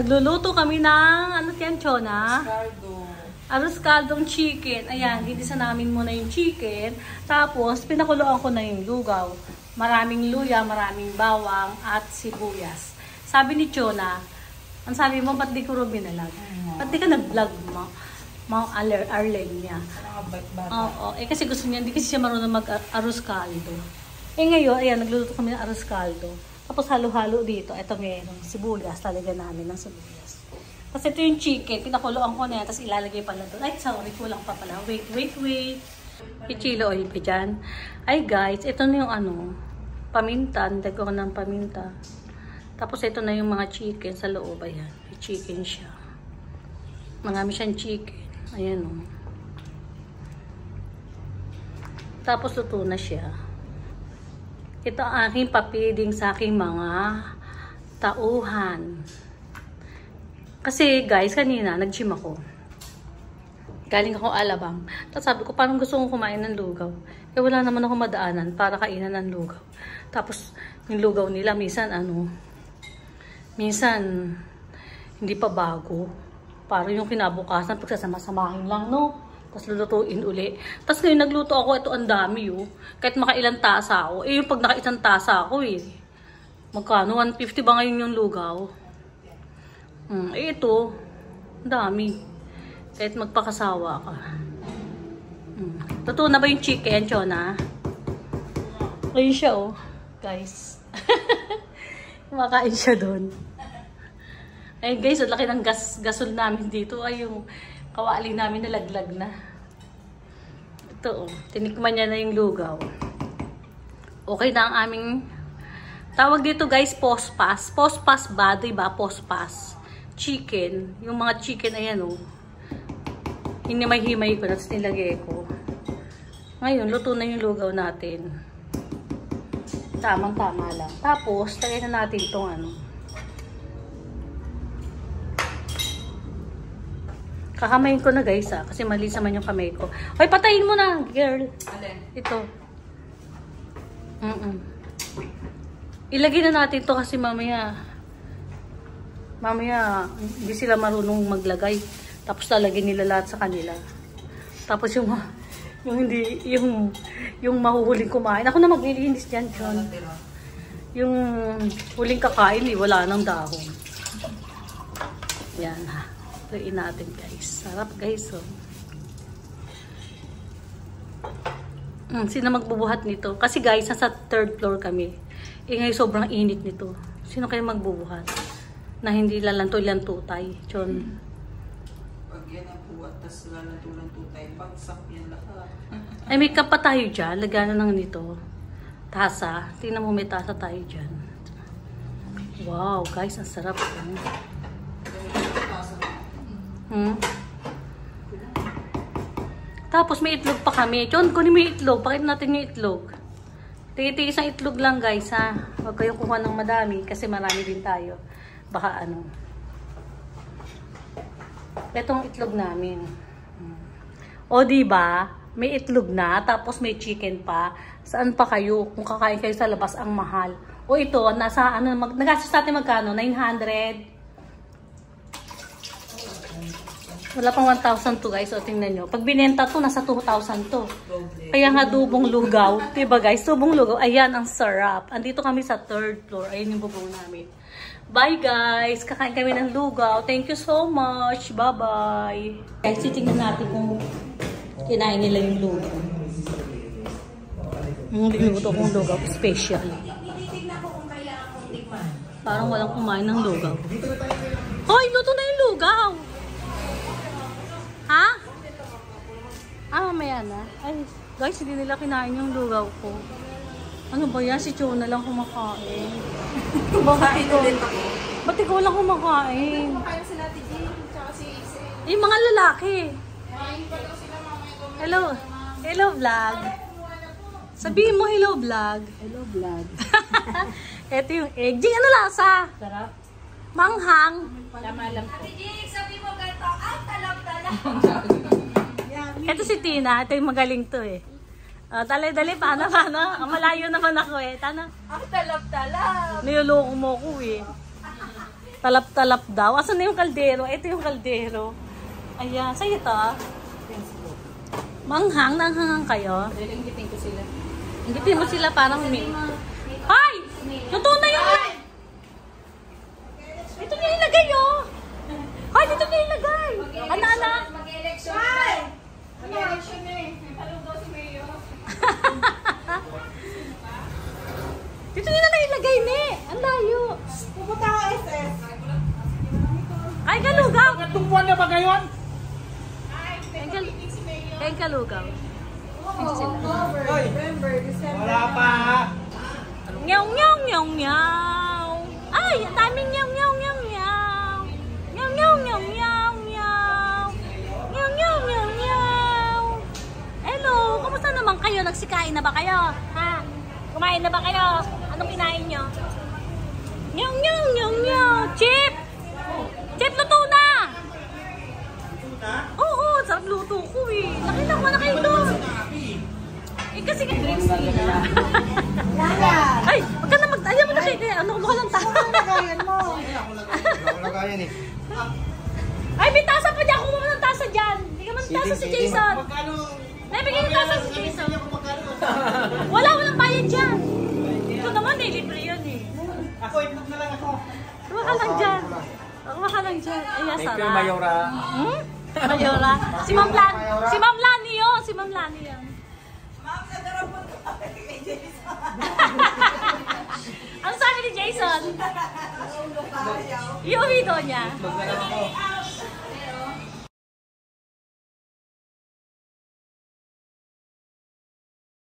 Nagluluto kami ng, ano yan, Chona? Caldo. Arroz caldong chicken. Ayan, ginisa namin muna yung chicken. Tapos, pinakuloan ko na yung lugaw. Maraming luya, maraming bawang, at sibuyas. Sabi ni Chona, ang sabi mo, ba't di ko rin binalag? Ba't di ka nag-vlog mo? Mga Arlene niya. Oo, kasi gusto niya, hindi kasi siya marunong mag-arroz caldo. Ngayon, ayan, nagluluto kami ng arroz caldo. Tapos halo-halo dito. Ito merong sibuyas. Talagyan namin ng sibuyas. Tapos ito yung chicken. Pinakuloan ko na yan. Tapos ilalagay pala doon. Ay, sorry. Kulang pa pala. Wait. Ichilo oil pa dyan. Ay, guys. Ito na yung ano. Paminta. Nagdag ko ng paminta. Tapos ito na yung mga chicken sa loob. Ayan. May chicken siya. Marami siyang chicken. Ayan o. Tapos luto na siya. Ito ang aking papiding sa aking mga tauhan. Kasi guys, kanina nag-gym ako. Galing ako Alabang. Tapos sabi ko, parang gusto kong kumain ng lugaw. Eh wala naman ako madaanan para kainan ng lugaw. Tapos yung lugaw nila, minsan hindi pa bago. Parang yung kinabukasan, pagsasama-samahin lang, no? Tapos lulutuin uli. Tapos ngayon nagluto ako, ito ang dami, oh. Kahit makailang tasa ako. Yung pag nakaisang tasa ako, magkano? 150 ba ngayon yung lugaw? Ito, ang dami. Kahit magpakasawa ka. Luto na ba yung chicken, Chona? Ayun siya, oh. Guys. Kumakain siya doon. Ay, guys, ang laki ng gasol namin dito. Ay, yung kawali namin nalaglag na. Ito, oh. Tinikman niya na yung lugaw. Okay na ang aming tawag dito, guys, pospas. Pospas ba? Diba? Pospas. Chicken. Yung mga chicken, ayan, oh. Hinimay-himay ko. Tapos nilagay ko. Ngayon, luto na yung lugaw natin. Tamang-tama lang. Tapos, tagay na natin itong ano. Kakamayin ko na guys kasi mali naman yung kamay ko. Hoy, patayin mo na, girl. Alin? Ito. Ilagay na natin to kasi mamaya hindi sila marunong maglagay. Tapos lalagyan nila lahat sa kanila. Tapos yung mahuhuling kumain. Ako na maglilinis diyan, John. Yung huling kakain, wala nang dahon. Yan ha. Lutuin natin guys. Sarap guys, oh. Sino magbubuhat nito? Kasi guys, nasa 3rd floor kami. Ngayon sobrang init nito. Sino kayo magbubuhat? Na hindi lalantoy-lantutay. Chon. Pag yan ang buhat, tas lalantoy-lantutay, bagsak yan lahat. Ay, may cup pa tayo dyan. Lagyan na lang nito. Tasa. Tingnan mo, may tasa tayo dyan. Wow, guys, ang sarap. Tapos may itlog pa kami. Chon, kunin mo yung itlog. Pakita natin yung itlog. Tigis ang itlog lang guys ha. Huwag kayong kuha ng madami kasi marami din tayo. Baka ano. Itong itlog namin. O diba? May itlog na. Tapos may chicken pa. Saan pa kayo? Kung kakain kayo sa labas ang mahal. O ito, nasa ano, nagastos natin magkano? 900. Wala pang 1,000 to guys. O tingnan nyo. Pag binenta to, nasa 2,000 to. Kaya nga dubong lugaw. Diba guys? Dubong lugaw. Ayan, ang sarap. Andito kami sa 3rd floor. Ayan yung bubong namin. Bye guys! Kakain kami ng lugaw. Thank you so much. Bye-bye. Guys, titingnan natin kung kinain nila yung lugaw. Binuto kong lugaw. Special. Parang walang kumain ng lugaw. Hoy! Luto na yung lugaw! Ha? Mamaya na. Ay, guys, hindi nila kinain yung lugaw ko. Ano ba yan? Si Chona lang kumakain. Kumakain ulit ako. Ba't ikaw lang kumakain? Kumakain sila Ate Jean, tsaka si Ise. Yung mga lalaki. Kumain pa daw sila mamaya. Hello. Hello, vlog. Sabihin mo hello, vlog. Hello, vlog. Ito yung egg. Jing, ano lasa? Sarap. Manghang. Tama lang po. Ate Jing, sabi mo ganito, ang talap-talap. Ito si Tina. Ito yung magaling to eh. Dali-dali, paano? Malayo naman ako eh. Tana. Ang talap-talap. Niloloko mo ko eh. Talap-talap daw. Asan na yung kaldero? Ito yung kaldero. Ayan. Sa'yo to? Manghang? Nanghangang kayo? Inggitin ko sila. Inggitin mo sila parang Ay! Luto na yun! Dito niya ilagay, oh! Ay, dito niya ilagay! Ana. Mag-election na. Mag-election na eh. May palugaw si Mayor. Dito niya na ilagay, ne! Ang layo! Pupunta ako SS. Ay, kalugaw! Tumpuan na ba ngayon? Ay, Ay, nagpapipig si Mayor. Ay, kalugaw. October, November, December. Wala pa. Nyong, nyong, nyong, nyong! Ay, ang daming nyong, nyong, nyong, nyong! Nyong, nyong, nyong, nyong, nyong! Nyong, nyong, nyong, nyong! Hello! Kumusta naman kayo? Nagsikain na ba kayo? Ha? Kumain na ba kayo? Anong kinain nyo? Nyong, nyong, nyong, nyong! Chip! Chip, luto na! Oo, sarap luto ko eh. Nakita ko na kayo doon. Eh kasi drinks nila. Ay, wag ka na ayaw mo na kayo. Ano kumuha ng tasa? Ako lagayan eh. Ay, may tasa pa dyan. Kumuha ng tasa dyan. Hindi ka man tasa si Jason. Magkano? Naibigay yung tasa si Jason. Walang bayad dyan. Ito naman eh, libre yun eh. Ako, itlog na lang ako. Kuha ka lang dyan. Kuha ka lang dyan. Ay, sarap. Thank you, Mayora. Hmm? Mayora? Si Ma'am Lani yun. Si Ma'am Lani yun. Ma'am, nadarapon ko kay Jason. Ano sabi ni Jason? Yung video niya. Itlog na lang ako.